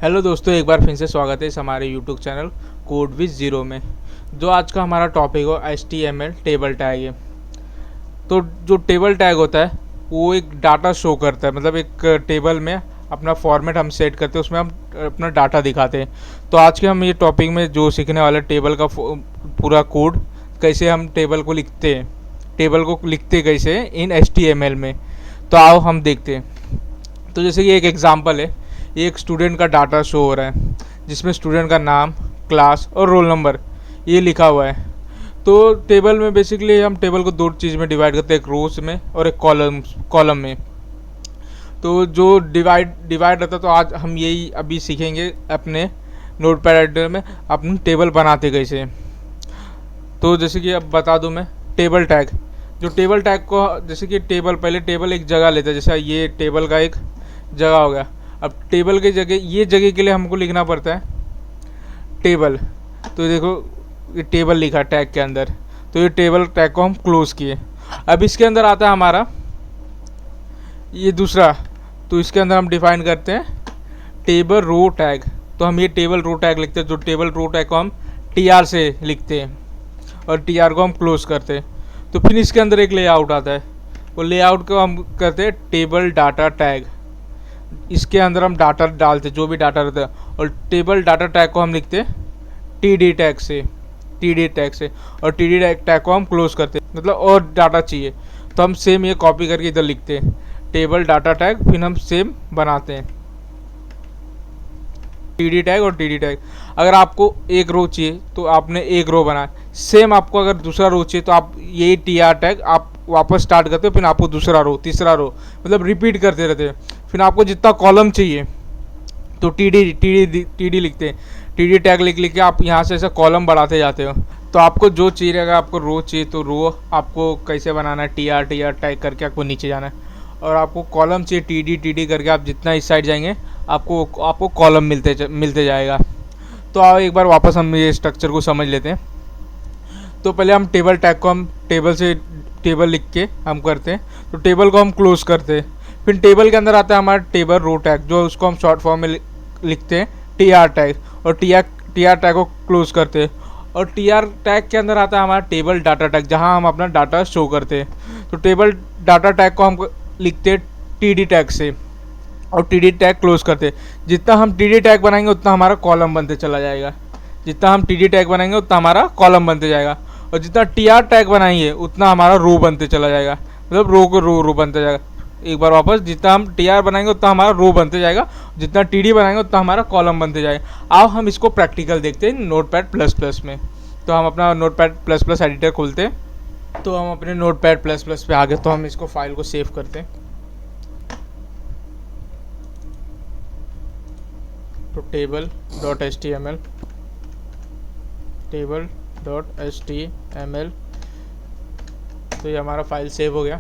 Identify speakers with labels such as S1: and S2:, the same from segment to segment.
S1: Hello दोस्तों, एक बार फिर से स्वागत है इस हमारे YouTube channel code with zero में। जो आज का हमारा टॉपिक हो HTML टेबल टैग है। तो जो टेबल टैग होता है वो एक डाटा शो करता है, मतलब एक टेबल में अपना फॉर्मेट हम सेट करते हैं, उसमें हम अपना डाटा दिखाते हैं। तो आज के हम ये टॉपिक में जो सीखने वाले टेबल का पूरा कोड, कैसे हम टेबल को लिखते हैं, टेबल को लिखते कैसे इन HTML में, तो आओ हम देखते हैं। तो जैसे कि एक एग्जांपल है, ये एक स्टूडेंट का डाटा शो हो रहा है जिसमें स्टूडेंट का नाम, क्लास और रोल नंबर ये लिखा हुआ है। तो टेबल में बेसिकली हम टेबल को दो चीज़ में डिवाइड करते हैं, एक रोज में और एक कॉलम में। तो जो डिवाइड रहता है, तो आज हम यही अभी सीखेंगे अपने नोटपैड एडिटर में अपनी टेबल बनाते कैसे। तो जैसे कि अब बता दूं मैं, टेबल टैग, जो टेबल टैग को, जैसे कि टेबल, पहले टेबल एक जगह लेता है, जैसे ये टेबल का एक जगह हो गया। अब टेबल के जगह, ये जगह के लिए हमको लिखना पड़ता है टेबल। तो देखो ये टेबल लिखा टैग के अंदर, तो ये टेबल टैग को हम क्लोज किए। अब इसके अंदर आता है हमारा ये दूसरा, तो इसके अंदर हम डिफाइन करते हैं टेबल रो टैग। तो हम ये टेबल रो टैग लिखते हैं, जो टेबल रो टैग को हम TR से लिखते हैं और TR को हम क्लोज करते हैं। तो फिर इसके अंदर एक लेआउट आता है, वो लेआउट को हम करते हैं टेबल डाटा टैग। इसके अंदर हम डाटा डालते, जो भी डाटा रहता है, और टेबल डाटा टैग को हम लिखते हैं TD टैग से, और TD टैग को हम क्लोज करते हैं, मतलब और डाटा चाहिए तो हम सेम ये कॉपी करके इधर लिखते हैं टेबल डाटा टैग, फिर हम सेम बनाते हैं TD टैग और TD टैग। अगर आपको एक रो चाहिए तो आपने एक रो बनाया, सेम आपको अगर दूसरा रो चाहिए तो आप यही TR टैग आप वापस स्टार्ट करते हो, फिर आपको दूसरा रो, तीसरा रो, मतलब रिपीट करते रहते हैं। फिर आपको जितना कॉलम चाहिए तो TD लिखते हैं, TD टैग लिख के आप यहाँ से ऐसा कॉलम बढ़ाते जाते हो। तो आपको जो चाहिए, अगर आपको रो चाहिए तो रो आपको कैसे बनाना है, TR टैग करके आपको नीचे जाना है, और आपको कॉलम चाहिए TD करके आप जितना इस साइड जाएंगे आपको कॉलम मिलते जाएगा। तो आओ एक बार वापस हम ये स्ट्रक्चर को समझ लेते हैं। तो पहले हम टेबल टैग को हम टेबल लिख के हम करते हैं, तो टेबल को हम क्लोज करते हैं। फिर टेबल के अंदर आता है हमारा टेबल रो टैग, जो उसको हम शॉर्ट फॉर्म में लिखते हैं TR टैग, और TR टैग को क्लोज करते हैं। और TR टैग के अंदर आता है हमारा टेबल डाटा टैग, जहां हम अपना डाटा शो करते हैं। तो टेबल डाटा टैग को हम लिखते हैं TD टैग से, और TD टैग क्लोज करते हैं। जितना हम TD टैग बनाएंगे उतना हमारा कॉलम बनते चला जाएगा, जितना हम TD टैग बनाएंगे उतना हमारा कॉलम बनते जाएगा, और जितना TR टैग बनाएंगे उतना हमारा रो बनते चला जाएगा, मतलब रो को रो बनते जाएगा। एक बार वापस, जितना हम TR बनाएंगे उतना हमारा रो बनते जाएगा, जितना TD बनाएंगे उतना हमारा कॉलम बनते जाएगा। आओ हम इसको प्रैक्टिकल देखते हैं नोटपैड प्लस प्लस में। तो हम अपना नोटपैड प्लस प्लस एडिटर खोलते हैं। तो हम अपने नोटपैड प्लस प्लस पे आ गए, तो हम इसको फाइल को सेव करते हैं। तो टेबल.html तो ये हमारा फाइल सेव हो गया।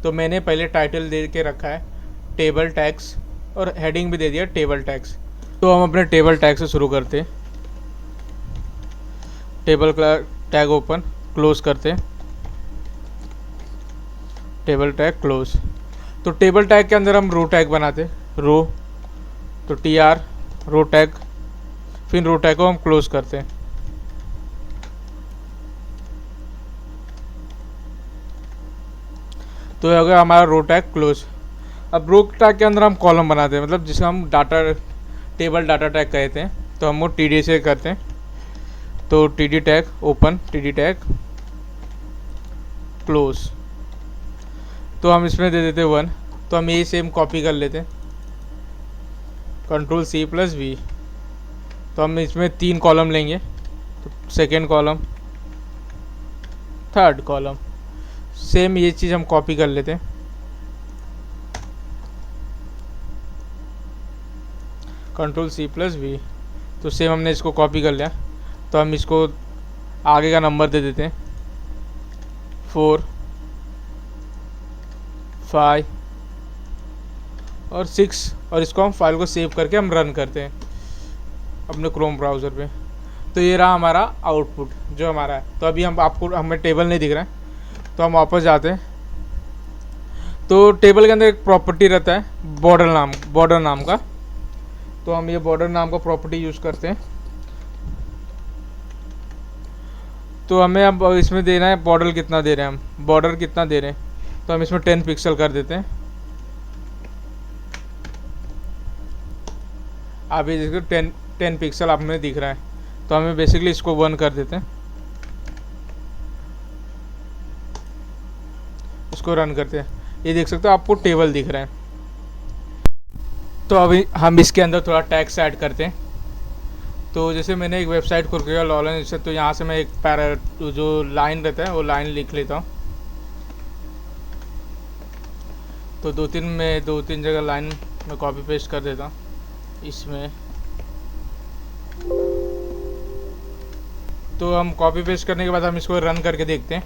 S1: तो मैंने पहले टाइटल दे के रखा है टेबल टैग्स, और हेडिंग भी दे दिया टेबल टैग्स। तो हम अपने टेबल टैग से शुरू करते हैं। टेबल टैग ओपन, क्लोज करते हैं, टेबल टैग क्लोज। तो टेबल टैग के अंदर हम रो टैग बनाते, रो, तो TR रो टैग, फिर रो टैग को हम क्लोज करते हैं। तो ये हो गया हमारा रो टैग क्लोज। अब रो टैग के अंदर हम कॉलम बनाते हैं, मतलब जिसे हम टेबल डाटा टैग कहते हैं, तो हम वो TD से करते हैं। तो TD tag open, TD tag close. तो हम इसमें दे देते 1। तो हम ये सेम कॉपी कर लेते हैं, Ctrl+C+V। तो हम इसमें 3 कॉलम लेंगे, तो second column, third column, same ये चीज़ हम कॉपी कर लेते हैं। Ctrl+C+V। तो सेम हमने इसको कॉपी कर लिया। तो हम इसको आगे का नंबर दे देते हैं 4, 5 और 6, और इसको हम फाइल को सेव करके हम रन करते हैं अपने क्रोम ब्राउज़र पे। तो ये रहा हमारा आउटपुट जो हमारा है। तो अभी हमें टेबल नहीं दिख रहा है, तो हम वापस जाते हैं। तो टेबल के अंदर एक प्रॉपर्टी रहता है बॉर्डर नाम का, तो हम ये बॉर्डर नाम का प्रॉपर्टी यूज़ करते हैं। तो हमें अब इसमें देना है बॉर्डर कितना दे रहे हैं, हम बॉर्डर कितना दे रहे हैं, तो हम इसमें 10 पिक्सल कर देते हैं। आप ये देखो 10 पिक्सल आप में दिख रहा है, तो हमें बेसिकली इसको 1 कर देते हैं, इसको रन करते हैं। ये देख सकते हो आपको टेबल दिख रहा है। तो अभी हम इसके अंदर थोड़ा टैक्स ऐड करते हैं। तो जैसे मैंने एक वेबसाइट खोल लिया लॉलन से, तो यहाँ से मैं एक पैरा जो लाइन रहता है वो लाइन लिख लेता हूँ। तो दो तीन जगह लाइन में कॉपी पेस्ट कर देता हूँ इसमें। तो हम कॉपी पेस्ट करने के बाद हम इसको रन करके देखते हैं।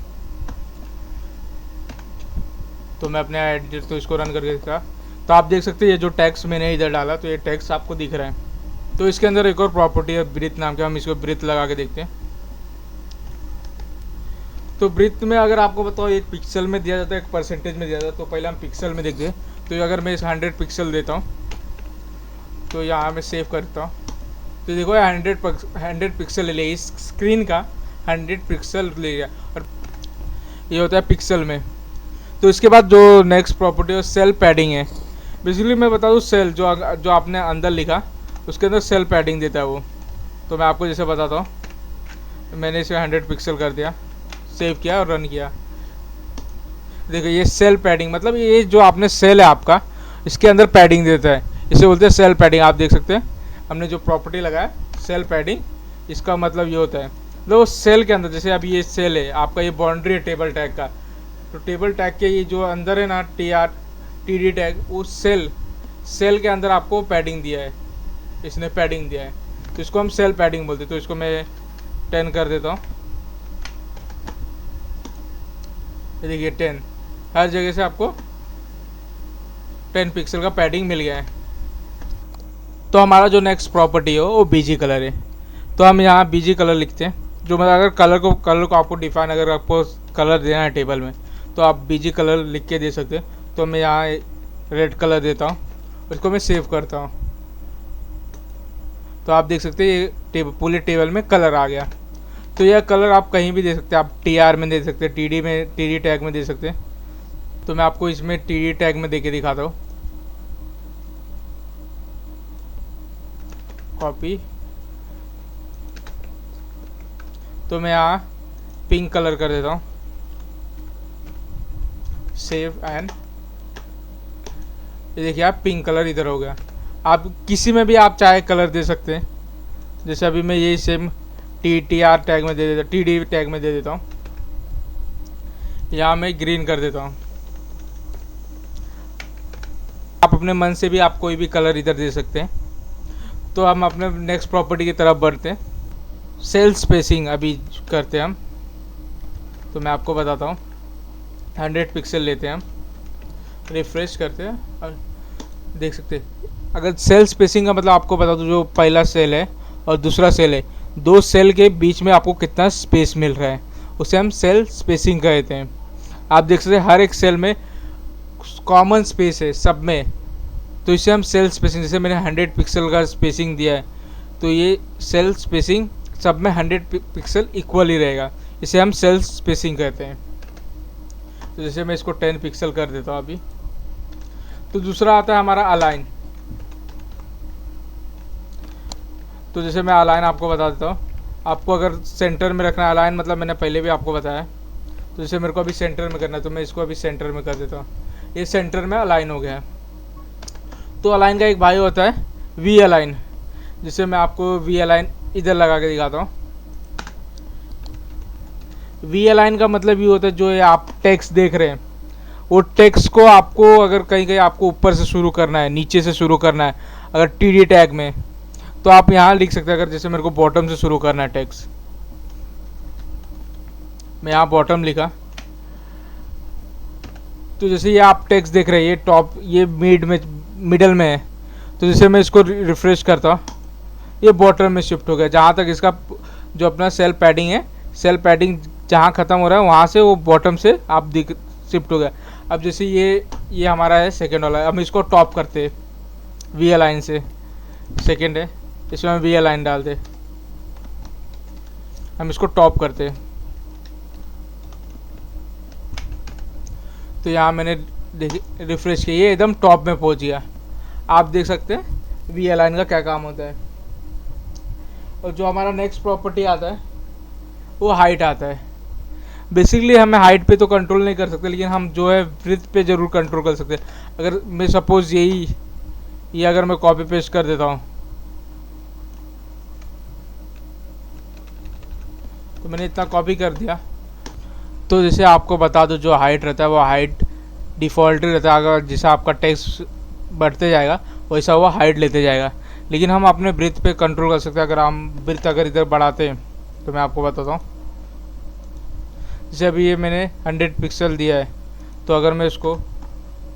S1: तो मैं अपने एडिटर तो इसको रन करके देखा, तो आप देख सकते हैं ये जो टैक्स मैंने इधर डाला, तो ये टैक्स आपको दिख रहा है। तो इसके अंदर एक और प्रॉपर्टी है ब्रीथ नाम की, हम इसको ब्रीथ लगा के देखते हैं। तो ब्रीथ में अगर आपको बताओ एक पिक्सल में दिया जाता है, एक परसेंटेज में दिया जाता है, तो पहले हम पिक्सल में देखते हैं। तो अगर मैं इस 100 पिक्सल देता हूँ, तो यहाँ मैं सेव करता हूँ, तो देखो 100 पिक्सल ले लिया, इस स्क्रीन का 100 पिक्सल ले लिया, और ये होता है पिक्सल में। तो इसके बाद जो नेक्स्ट प्रॉपर्टी है सेल पैडिंग है। बेसिकली मैं बता दूँ, सेल जो आपने अंदर लिखा उसके अंदर सेल पैडिंग देता है वो। तो मैं आपको जैसे बताता हूँ, मैंने इसे 100 पिक्सल कर दिया, सेव किया और रन किया। देखो ये सेल पैडिंग, मतलब ये जो आपने सेल है आपका, इसके अंदर पैडिंग देता है, इसे बोलते हैं सेल पैडिंग। आप देख सकते हैं हमने जो प्रॉपर्टी लगाया सेल पैडिंग, इसका मतलब ये होता है मतलब सेल के अंदर, जैसे अभी ये सेल है आपका, ये बाउंड्री है टेबल टैग का, तो टेबल टैग के ये जो अंदर है ना TD टैग, वो सेल के अंदर आपको पैडिंग दिया है, इसने पैडिंग दिया है, तो इसको हम सेल पैडिंग बोलते हैं। तो इसको मैं 10 कर देता हूँ। ये देखिए 10, हर जगह से आपको 10 पिक्सल का पैडिंग मिल गया है। तो हमारा जो नेक्स्ट प्रॉपर्टी है वो BG कलर है। तो हम यहाँ BG कलर लिखते हैं, जो मतलब अगर कलर को आपको डिफाइन, अगर आपको कलर देना है टेबल में, तो आप BG कलर लिख के दे सकते हैं। तो मैं यहाँ रेड कलर देता हूँ, उसको मैं सेव करता हूँ। तो आप देख सकते हैं ये पूरे टेबल में कलर आ गया। तो यह कलर आप कहीं भी दे सकते हैं, आप TR में दे सकते हैं, TD टैग में दे सकते हैं। तो मैं आपको इसमें TD टैग में दे के दिखाता हूँ। कॉपी, तो मैं यहाँ पिंक कलर कर देता हूँ, सेव एंड ये देखिए आप पिंक कलर इधर हो गया। आप किसी में भी आप चाहे कलर दे सकते हैं, जैसे अभी मैं यही सेम TR टैग में दे देता हूँ, TD टैग में दे देता हूँ, यहाँ मैं ग्रीन कर देता हूँ। आप अपने मन से भी आप कोई भी कलर इधर दे सकते हैं। तो हम अपने नेक्स्ट प्रॉपर्टी की तरफ बढ़ते हैं। सेल स्पेसिंग अभी करते हैं हम। तो मैं आपको बताता हूँ, 100 पिक्सल लेते हैं हम, रिफ्रेश करते हैं और देख सकते हैं। अगर सेल स्पेसिंग का मतलब आपको बता दूँ, जो पहला सेल है और दूसरा सेल है, दो सेल के बीच में आपको कितना स्पेस मिल रहा है, उसे हम सेल स्पेसिंग कहते हैं। आप देख सकते हैं हर एक सेल में कॉमन स्पेस है सब में, तो इसे हम सेल स्पेसिंग, जैसे मैंने 100 पिक्सल का स्पेसिंग दिया है, तो ये सेल स्पेसिंग सब में 100 पिक्सल इक्वल ही रहेगा, इसे हम सेल स्पेसिंग कहते हैं। तो जैसे मैं इसको 10 पिक्सल कर देता हूँ अभी। तो दूसरा आता है हमारा अलाइन। तो जैसे मैं अलाइन आपको बता देता हूँ, आपको अगर सेंटर में रखना है अलाइन, मतलब मैंने पहले भी आपको बताया। तो जैसे मेरे को अभी सेंटर में करना है, तो मैं इसको अभी सेंटर में कर देता हूँ, ये सेंटर में अलाइन हो गया है। तो अलाइन का एक भाई होता है वी अलाइन, जिसे मैं आपको वी अलाइन इधर लगा के दिखाता हूँ। वी अलाइन का मतलब ये होता है, जो ये आप टेक्स्ट देख रहे हैं, वो टेक्स्ट को आपको अगर कहीं कहीं आपको ऊपर से शुरू करना है, नीचे से शुरू करना है, अगर TD टैग में, तो आप यहाँ लिख सकते हैं। अगर जैसे मेरे को बॉटम से शुरू करना है टेक्स्ट, मैं यहाँ बॉटम लिखा, तो जैसे ये आप टेक्स्ट देख रहे हैं, ये टॉप, ये मिडल में है। तो जैसे मैं इसको रिफ्रेश करता हूँ, ये बॉटम में शिफ्ट हो गया। जहाँ तक इसका जो अपना सेल पैडिंग है, सेल पैडिंग जहाँ ख़त्म हो रहा है वहाँ से वो बॉटम से आप शिफ्ट हो गया। अब जैसे ये हमारा है सेकेंड वाला, अब इसको टॉप करते हैं वी अलाइन से। सेकंड है, इसमें हम वी अलाइन डालते, हम इसको टॉप करते। तो यहाँ मैंने रिफ्रेश किया, ये एकदम टॉप में पहुँच गया। आप देख सकते हैं वी अलाइन का क्या काम होता है। और जो हमारा नेक्स्ट प्रॉपर्टी आता है वो हाइट आता है। बेसिकली हमें हाइट पे तो कंट्रोल नहीं कर सकते, लेकिन हम जो है ब्रीथ पे ज़रूर कंट्रोल कर सकते हैं। अगर मैं सपोज ये अगर मैं कॉपी पेस्ट कर देता हूँ, तो मैंने इतना कॉपी कर दिया। तो जैसे आपको बता दो, जो हाइट रहता है वो हाइट डिफ़ॉल्ट रहता है। अगर जैसा आपका टेक्स्ट बढ़ते जाएगा वैसा वो हाइट लेते जाएगा। लेकिन हम अपने ब्रीथ पे कंट्रोल कर सकते हैं। अगर हम ब्रीथ अगर इधर बढ़ाते हैं, तो मैं आपको बताता हूँ। जैसे अभी ये मैंने 100 पिक्सल दिया है, तो अगर मैं इसको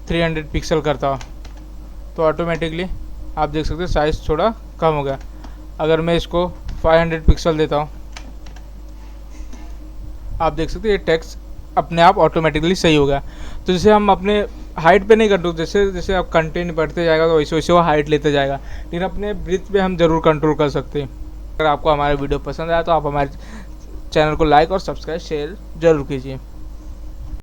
S1: 300 पिक्सल करता हूँ तो ऑटोमेटिकली आप देख सकते हैं साइज़ थोड़ा कम हो गया। अगर मैं इसको 500 पिक्सल देता हूँ, आप देख सकते हैं ये टेक्स्ट अपने आप ऑटोमेटिकली सही हो गया। तो जैसे हम अपने हाइट पे नहीं कंट्रोल, जैसे जैसे आप कंटेंट बढ़ते जाएगा तो वैसे वैसे वो हाइट लेते जाएगा, लेकिन अपने ब्रीथ पे हम ज़रूर कंट्रोल कर सकते हैं। अगर आपको हमारा वीडियो पसंद आया तो आप हमारे चैनल को लाइक और सब्सक्राइब शेयर ज़रूर कीजिए।